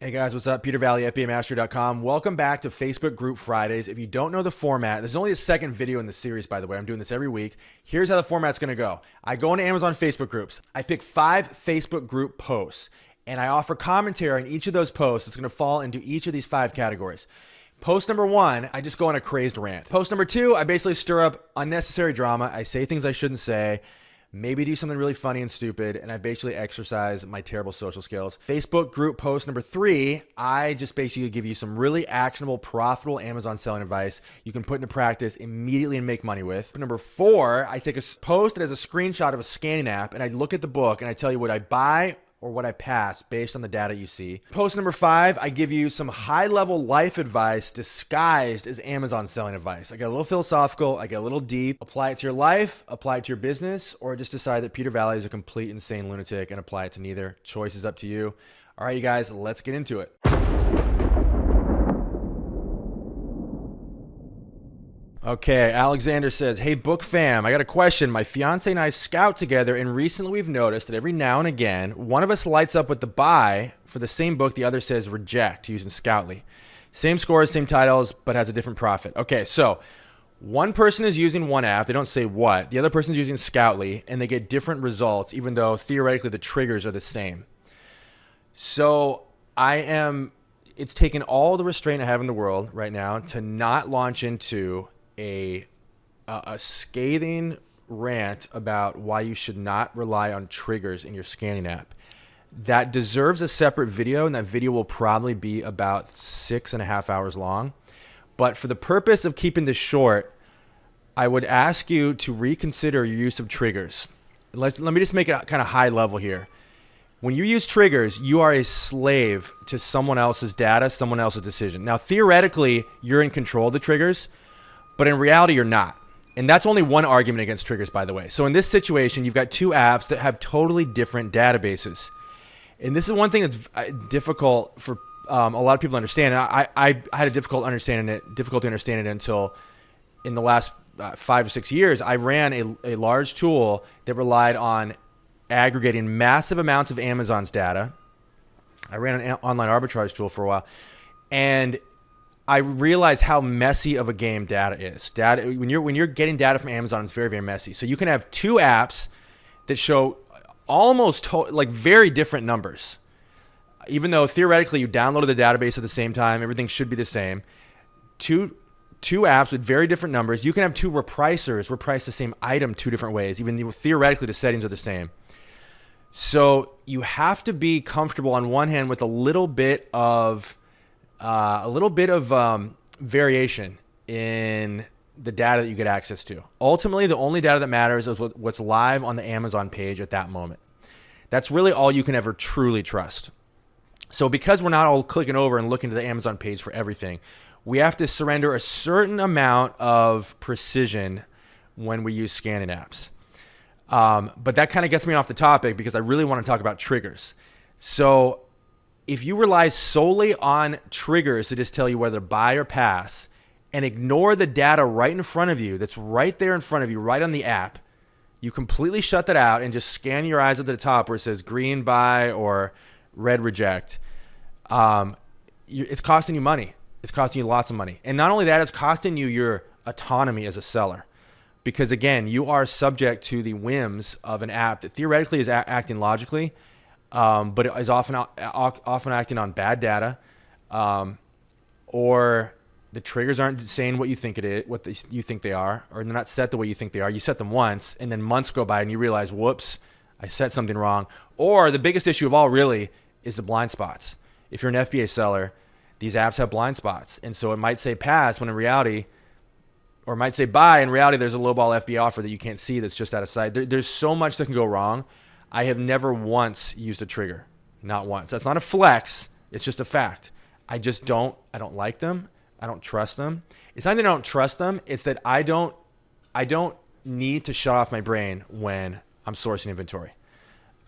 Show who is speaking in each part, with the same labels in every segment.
Speaker 1: Hey guys, what's up? Peter Valley, FBAmastery.com. Welcome back to Facebook Group Fridays. If you don't know the format, this is only the second video in the series, by the way. I'm doing this every week. Here's how the format's going to go. I go into Amazon Facebook groups. I pick 5 Facebook group posts, and I offer commentary on each of those posts. It's going to fall into each of these 5 categories. Post number 1, I just go on a crazed rant. Post number 2, I basically stir up unnecessary drama. I say things I shouldn't say. Maybe do something really funny and stupid, and I basically exercise my terrible social skills. Facebook group post number 3, I just basically give you some really actionable, profitable Amazon selling advice you can put into practice immediately and make money with. Number 4, I take a post that has a screenshot of a scanning app, and I look at the book, and I tell you what I buy or what I pass based on the data you see. Post number 5, I give you some high-level life advice disguised as Amazon selling advice. I get a little philosophical, I get a little deep. Apply it to your life, apply it to your business, or just decide that Peter Valley is a complete insane lunatic and apply it to neither. Choice is up to you. All right, you guys, let's get into it. Okay, Alexander says, hey, book fam, I got a question. My fiance and I scout together, and recently we've noticed that every now and again, one of us lights up with the buy for the same book, the other says reject using Scoutly. Same scores, same titles, but has a different profit. Okay, so one person is using one app, they don't say what, the other person is using Scoutly, and they get different results, even though theoretically the triggers are the same. So it's taken all the restraint I have in the world right now to not launch into a scathing rant about why you should not rely on triggers in your scanning app. That deserves a separate video, and that video will probably be about 6.5 hours long. But for the purpose of keeping this short, I would ask you to reconsider your use of triggers. Let me just make it kind of high level here. When you use triggers, you are a slave to someone else's data, someone else's decision. Now, theoretically, you're in control of the triggers, but in reality, you're not. And that's only one argument against triggers, by the way. So in this situation, you've got 2 apps that have totally different databases. And this is one thing that's difficult for a lot of people to understand. I had a difficulty understanding it until in the last 5 or 6 years, I ran a large tool that relied on aggregating massive amounts of Amazon's data. I ran an online arbitrage tool for a while, and I realized how messy of a game data is. When you're getting data from Amazon, it's very, very messy. So you can have 2 apps that show almost like very different numbers, even though theoretically you downloaded the database at the same time, everything should be the same. Two apps with very different numbers. You can have 2 repricers reprice the same item 2 different ways, even though theoretically the settings are the same. So you have to be comfortable on one hand with a little bit of variation in the data that you get access to. Ultimately, the only data that matters is what's live on the Amazon page at that moment. That's really all you can ever truly trust. So because we're not all clicking over and looking to the Amazon page for everything, we have to surrender a certain amount of precision when we use scanning apps. But that kind of gets me off the topic because I really want to talk about triggers. So if you rely solely on triggers to just tell you whether to buy or pass and ignore the data right in front of you, that's right there in front of you, right on the app, you completely shut that out and just scan your eyes at the top where it says green buy or red reject. It's costing you money. It's costing you lots of money. And not only that, it's costing you your autonomy as a seller. Because again, you are subject to the whims of an app that theoretically is acting logically, but it is often acting on bad data, or the triggers aren't saying what you think it is, you think they are, or they're not set the way you think they are. You set them once, and then months go by, and you realize, whoops, I set something wrong. Or the biggest issue of all, really, is the blind spots. If you're an FBA seller, these apps have blind spots, and so it might say pass when in reality, or it might say buy. In reality, there's a lowball FBA offer that you can't see that's just out of sight. There's so much that can go wrong. I have never once used a trigger. Not once. That's not a flex. It's just a fact. I don't like them. I don't trust them. It's not that I don't trust them. It's that I don't need to shut off my brain when I'm sourcing inventory.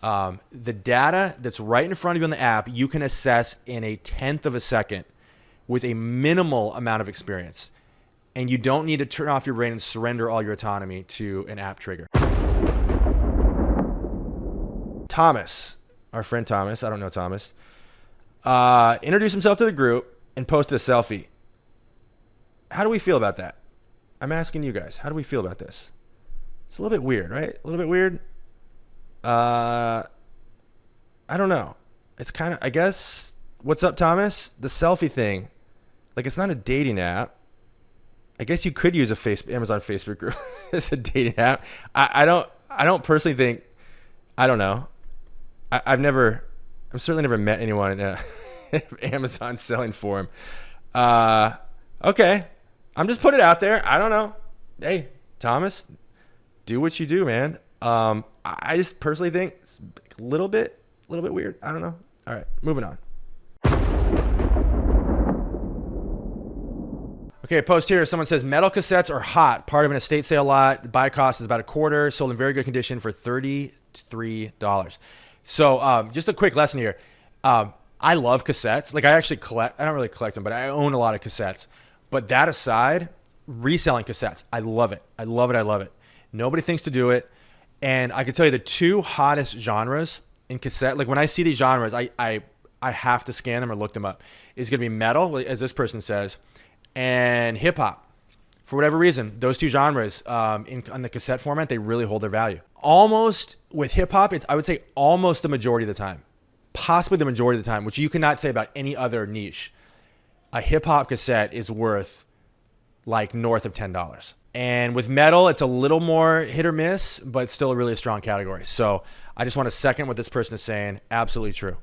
Speaker 1: The data that's right in front of you on the app, you can assess in a 1/10 of a second with a minimal amount of experience. And you don't need to turn off your brain and surrender all your autonomy to an app trigger. Thomas, our friend Thomas, I don't know Thomas. Introduced himself to the group and posted a selfie. How do we feel about that? I'm asking you guys. How do we feel about this? It's a little bit weird, right? A little bit weird. I don't know. It's kind of, I guess, what's up, Thomas? The selfie thing. Like, it's not a dating app. I guess you could use Amazon Facebook group as a dating app. I don't personally think, I don't know. I've certainly never met anyone in Amazon selling forum. Okay. I'm just putting it out there. I don't know. Hey, Thomas, do what you do, man. I just personally think it's a little bit weird. I don't know. All right, moving on. Okay, post here. Someone says metal cassettes are hot. Part of an estate sale lot. Buy cost is about a quarter. Sold in very good condition for $33. So just a quick lesson here. I love cassettes. Like I actually collect. I don't really collect them, but I own a lot of cassettes. But that aside, reselling cassettes, I love it. I love it. I love it. Nobody thinks to do it. And I can tell you the two hottest genres in cassette. Like when I see these genres, I have to scan them or look them up. Is going to be metal, as this person says, and hip hop. For whatever reason, those two genres on the cassette format, they really hold their value. Almost with hip hop, I would say almost the majority of the time, possibly the majority of the time, which you cannot say about any other niche. A hip hop cassette is worth like north of $10. And with metal, it's a little more hit or miss, but still a really strong category. So I just want to second what this person is saying. Absolutely true.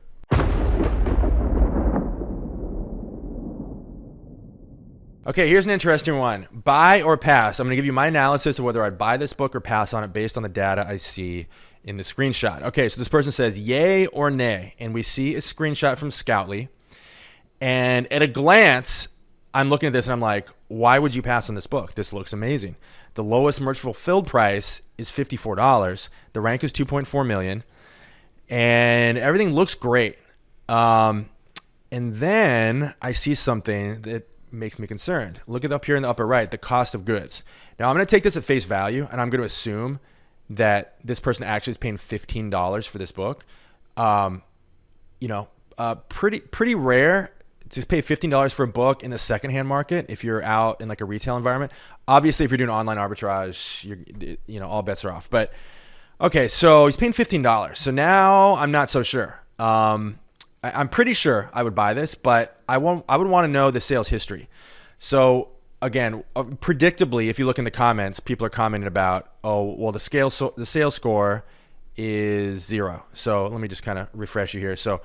Speaker 1: Okay, here's an interesting one. Buy or pass? I'm going to give you my analysis of whether I'd buy this book or pass on it based on the data I see in the screenshot. Okay, so this person says yay or nay, and we see a screenshot from Scoutly. And at a glance, I'm looking at this and I'm like, why would you pass on this book? This looks amazing. The lowest merch fulfilled price is $54. The rank is 2.4 million. And everything looks great. And then I see something that makes me concerned. Look at up here in the upper right, the cost of goods. Now I'm going to take this at face value and I'm going to assume that this person actually is paying $15 for this book. Pretty rare to pay $15 for a book in the secondhand market if you're out in like a retail environment. Obviously, if you're doing online arbitrage, all bets are off. But okay, so he's paying $15. So now I'm not so sure. I'm pretty sure I would buy this, but I would want to know the sales history. So again, predictably, if you look in the comments, people are commenting about, oh, well, the sales score is 0. So let me just kind of refresh you here. So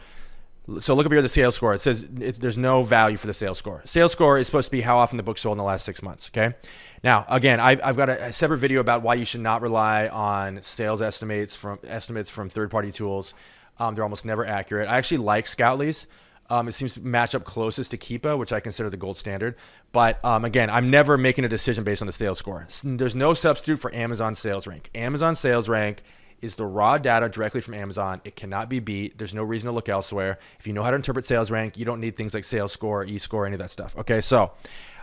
Speaker 1: look up here, the sales score. It says there's no value for the sales score. Sales score is supposed to be how often the book sold in the last 6 months. Okay. Now, again, I've got a separate video about why you should not rely on sales estimates from third-party tools. They're almost never accurate. I actually like Scoutly's. It seems to match up closest to Keepa, which I consider the gold standard. But again, I'm never making a decision based on the sales score. There's no substitute for Amazon sales rank. Amazon sales rank is the raw data directly from Amazon. It cannot be beat. There's no reason to look elsewhere. If you know how to interpret sales rank, you don't need things like sales score, e-score, any of that stuff. Okay, so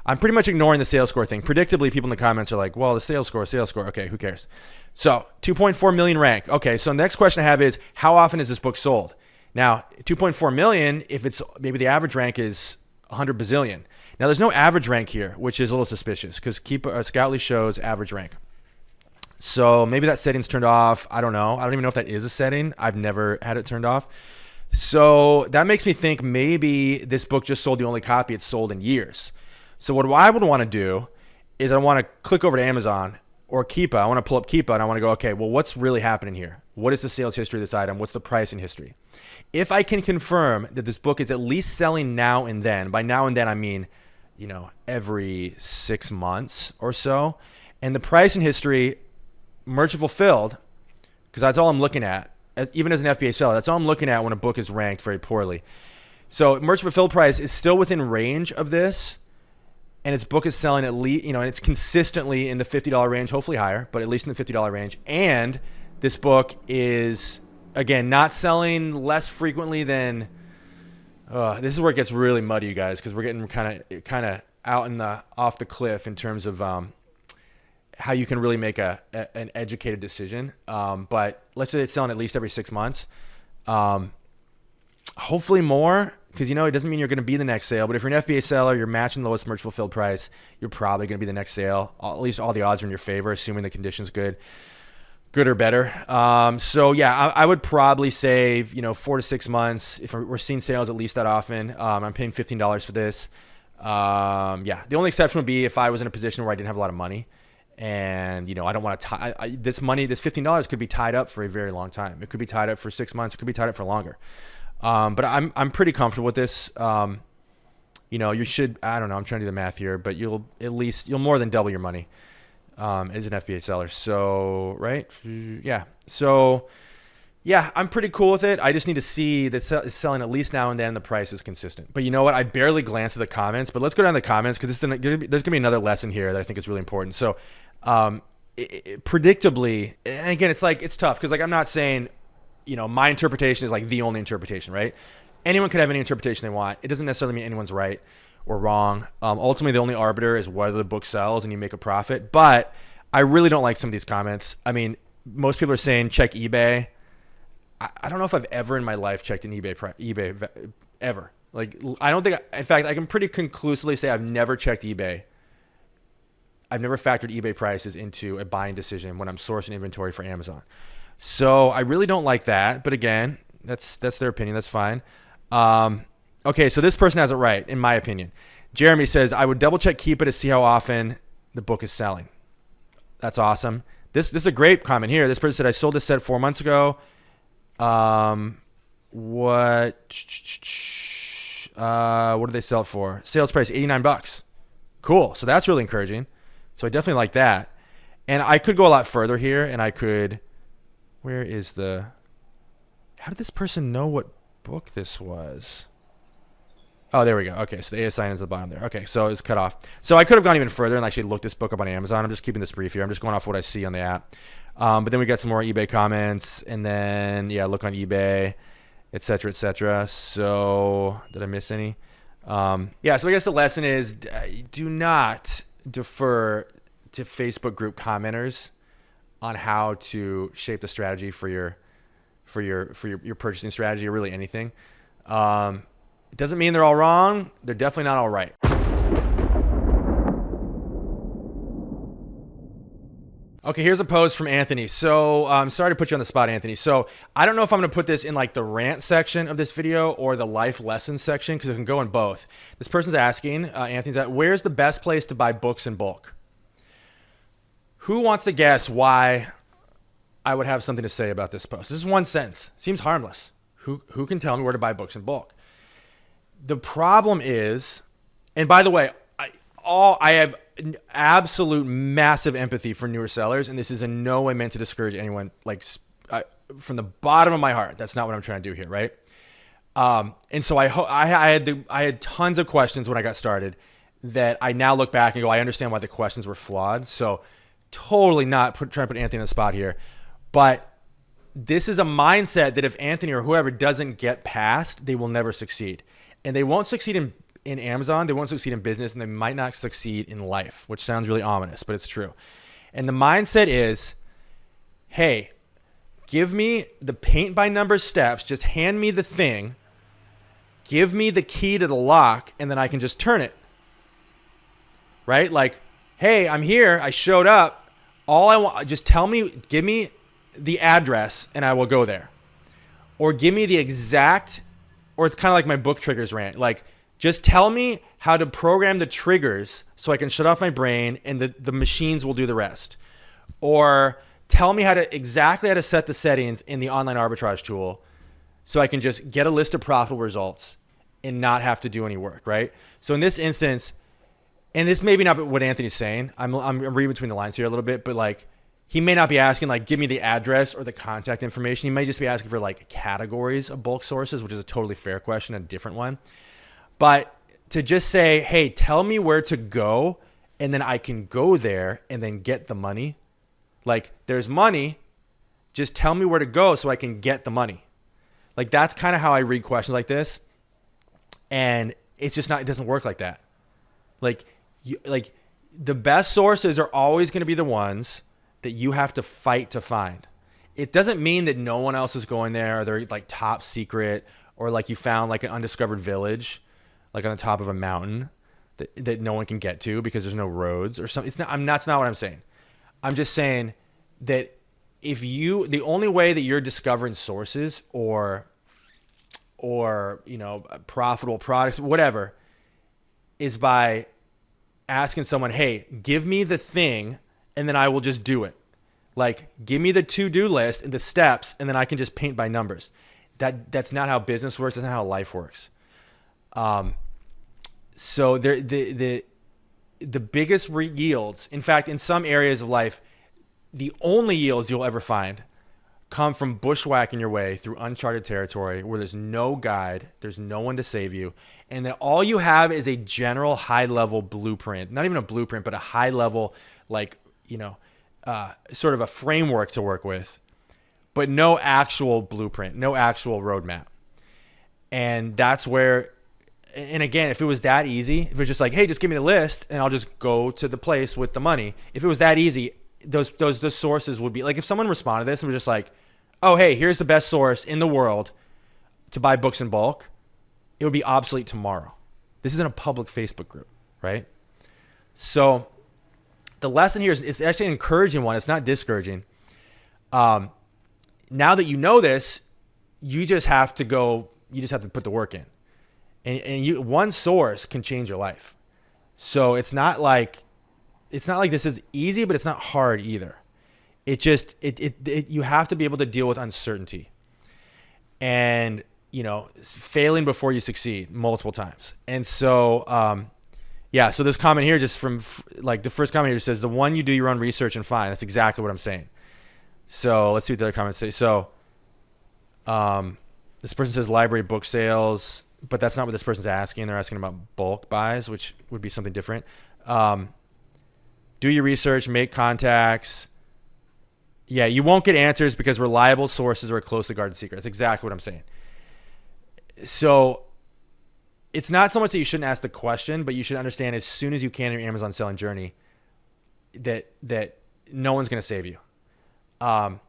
Speaker 1: I'm pretty much ignoring the sales score thing. Predictably, people in the comments are like, well, the sales score. Okay, who cares? So 2.4 million rank. Okay, so next question I have is, how often is this book sold? Now, 2.4 million, if it's maybe the average rank is 100 bazillion. Now, there's no average rank here, which is a little suspicious because Scoutly shows average rank. So maybe that setting's turned off. I don't know. I don't even know if that is a setting. I've never had it turned off. So that makes me think maybe this book just sold the only copy it's sold in years. So what I would want to do is I want to click over to Amazon or Keepa. I want to pull up Keepa and I want to go, okay, well, what's really happening here? What is the sales history of this item? What's the pricing history? If I can confirm that this book is at least selling now and then, by now and then I mean, every 6 months or so, and the pricing history, merchant fulfilled, because that's all I'm looking at, even as an FBA seller, that's all I'm looking at when a book is ranked very poorly. So merchant fulfilled price is still within range of this, and its book is selling at least, and it's consistently in the $50 range, hopefully higher, but at least in the $50 range. And this book is, again, not selling less frequently than, this is where it gets really muddy, you guys, because we're getting kind of out off the cliff in terms of how you can really make an educated decision. But let's say it's selling at least every 6 months. Hopefully more, because it doesn't mean you're going to be the next sale. But if you're an FBA seller, you're matching the lowest merch fulfilled price, you're probably going to be the next sale. At least all the odds are in your favor, assuming the condition's good or better. So yeah, I would probably say 4 to 6 months. If we're seeing sales at least that often, I'm paying $15 for this. Yeah, the only exception would be if I was in a position where I didn't have a lot of money, and I don't want to tie this money. This $15 could be tied up for a very long time. It could be tied up for 6 months. It could be tied up for longer. But I'm pretty comfortable with this. You should, I don't know, I'm trying to do the math here, but you'll more than double your money as an FBA seller. So, right? Yeah. So, yeah, I'm pretty cool with it. I just need to see that it's selling at least now and then. The price is consistent. But you know what? I barely glanced at the comments, but let's go down to the comments because there's going to be another lesson here that I think is really important. So, predictably, and again, it's tough because I'm not saying, my interpretation is the only interpretation, right? Anyone could have any interpretation they want. It doesn't necessarily mean anyone's right or wrong. Ultimately, the only arbiter is whether the book sells and you make a profit. But I really don't like some of these comments. I mean, most people are saying check eBay. I don't know if I've ever in my life checked an eBay ever. I don't think. In fact, I can pretty conclusively say I've never checked eBay. I've never factored eBay prices into a buying decision when I'm sourcing inventory for Amazon. So I really don't like that. But again, that's their opinion. That's fine. Okay, so this person has it right, in my opinion. Jeremy says, I would double check Keepa to see how often the book is selling. That's awesome. This is a great comment here. This person said, I sold this set 4 months ago. What did they sell it for? Sales price $89. Cool. So that's really encouraging. So I definitely like that. And I could go a lot further here, and I could. How did this person know what book this was? Oh, there we go. Okay, so the ASIN is at the bottom there. Okay, so it's cut off. So I could have gone even further and actually looked this book up on Amazon. I'm just keeping this brief here. I'm just going off what I see on the app. But then we got some more eBay comments, and then look on eBay, et cetera. So did I miss any? So I guess the lesson is do not defer to Facebook group commenters on how to shape the strategy for your purchasing strategy or really anything. It doesn't mean they're all wrong. They're definitely not all right. Okay, here's a post from Anthony. So I'm sorry to put you on the spot, Anthony. So I don't know if I'm going to put this in the rant section of this video or the life lessons section because it can go in both. This person's asking, Anthony's at, where's the best place to buy books in bulk? Who wants to guess why I would have something to say about this post? This is one sentence. Seems harmless. Who can tell me where to buy books in bulk? The problem is, and by the way, I have absolute massive empathy for newer sellers, and this is in no way meant to discourage anyone. From the bottom of my heart, that's not what I'm trying to do here, right? And so I had tons of questions when I got started that I now look back and go, I understand why the questions were flawed. So totally not trying to put Anthony on the spot here, but this is a mindset that if Anthony or whoever doesn't get past, they will never succeed. And they won't succeed in Amazon, they won't succeed in business, and they might not succeed in life, which sounds really ominous, but it's true. And the mindset is, hey, give me the paint by numbers steps, just hand me the thing, give me the key to the lock, and then I can just turn it. Right? Hey, I'm here, I showed up, all I want, just give me the address and I will go there. Or give me the exact, or it's kind of like my book triggers rant. Just tell me how to program the triggers so I can shut off my brain and the machines will do the rest. Or tell me exactly how to set the settings in the online arbitrage tool so I can just get a list of profitable results and not have to do any work, right? So in this instance, and this may be not what Anthony's saying. I'm reading between the lines here a little bit, but he may not be asking give me the address or the contact information. He may just be asking for categories of bulk sources, which is a totally fair question, a different one. But to just say, hey, tell me where to go, and then I can go there and then get the money. There's money, just tell me where to go so I can get the money. That's kind of how I read questions like this. And it's just not, it doesn't work like that. The best sources are always going to be the ones that you have to fight to find. It doesn't mean that no one else is going there or they're top secret or like you found like an undiscovered village, like on the top of a mountain that no one can get to because there's no roads or something. That's not what I'm saying. I'm just saying that the only way that you're discovering sources or profitable products, whatever, is by asking someone, hey, give me the thing and then I will just do it. Like, give me the to-do list and the steps and then I can just paint by numbers. That's not how business works. That's not how life works. So the biggest yields, in fact, in some areas of life, the only yields you'll ever find come from bushwhacking your way through uncharted territory where there's no guide, there's no one to save you, and that all you have is a general high-level blueprint. Not even a blueprint, but a high-level, sort of a framework to work with, but no actual blueprint, no actual roadmap. And that's where, and again, if it was that easy, if it was just like, hey, just give me the list and I'll just go to the place with the money. If it was that easy, those sources would be like, if someone responded to this and was just like, oh, hey, here's the best source in the world to buy books in bulk, it would be obsolete tomorrow. This isn't a public Facebook group, right? So the lesson here is actually an encouraging one. It's not discouraging. Now that you know this, you just have to put the work in. And one source can change your life. So it's not like this is easy, but it's not hard either. You have to be able to deal with uncertainty and, failing before you succeed multiple times. And so, so this comment here, just from like the first comment here says, the one you do your own research and find. That's exactly what I'm saying. So let's see what the other comments say. So, this person says library book sales, but that's not what this person's asking. They're asking about bulk buys, which would be something different. Do your research, make contacts. Yeah, you won't get answers because reliable sources are a closely guarded secret. That's exactly what I'm saying. So it's not so much that you shouldn't ask the question, but you should understand as soon as you can in your Amazon selling journey that no one's going to save you. And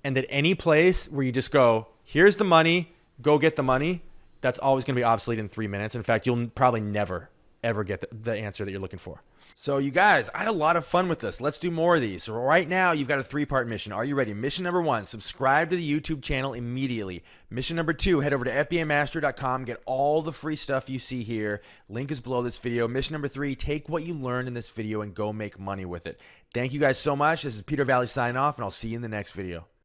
Speaker 1: that any place where you just go, here's the money, go get the money, that's always going to be obsolete in 3 minutes. In fact, you'll probably never, ever get the answer that you're looking for. So you guys, I had a lot of fun with this. Let's do more of these. So right now, you've got a 3-part mission. Are you ready? Mission number 1, subscribe to the YouTube channel immediately. Mission number 2, head over to fbamaster.com, get all the free stuff you see here. Link is below this video. Mission number 3, take what you learned in this video and go make money with it. Thank you guys so much. This is Peter Valley signing off, and I'll see you in the next video.